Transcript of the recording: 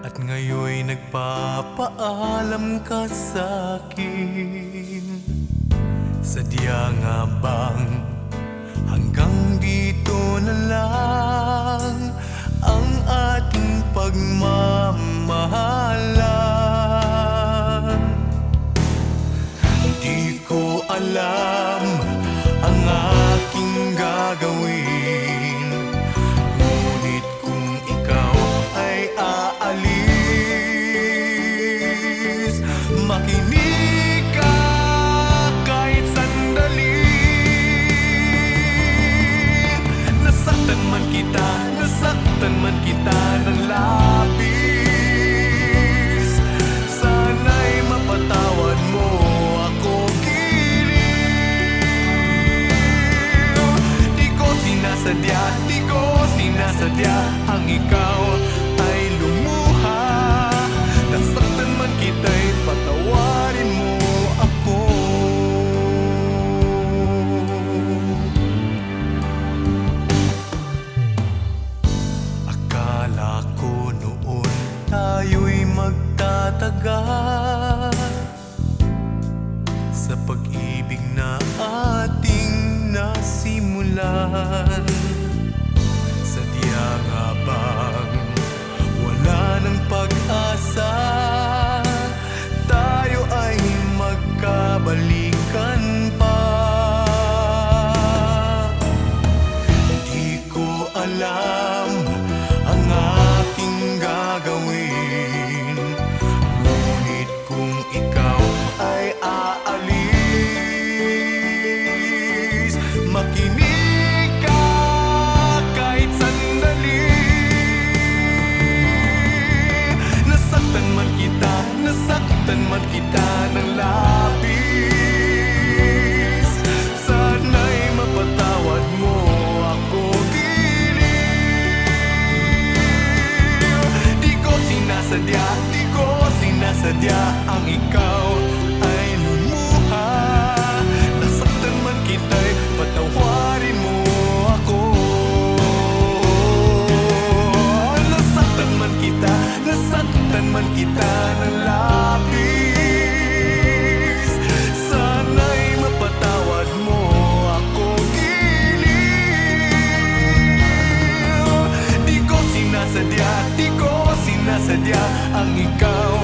At ngayon'y nagpapaalam ka sa'kin. Sadya nga bang hanggang dito na lang ang ating pagmamahalan? Di ko alam ang aking gagawin, ngunit kung ikaw ay aalis, makinig ka kahit sandali. Nasaktan man kita ng labis, sana'y mapatawad mo ako, giliw. Di ko sinasadya ang ikaw ay lumuha. Nasaktan man kita'y patawarin mo ako. Akala ko noon tayo'y magtatagal sa pag-ibig na ating nasimulan. Sadya nga bang wala ng pag-asa, tayo ay magkabalikan pa? Di ko alam ang aking gagawin, ngunit kung ikaw ay aalis, makinig ka kahit sandali. Nasaktan man kita ng labis, sana'y mapatawad mo ako, giliw. Di ko sinasadya ang ikaw ay lumuha. Nasaktan man kita'y patawarin mo ako. Nasaktan man kita ng labis, sana'y mapatawad mo ako, giliw. Di ko sinasadya ang ikaw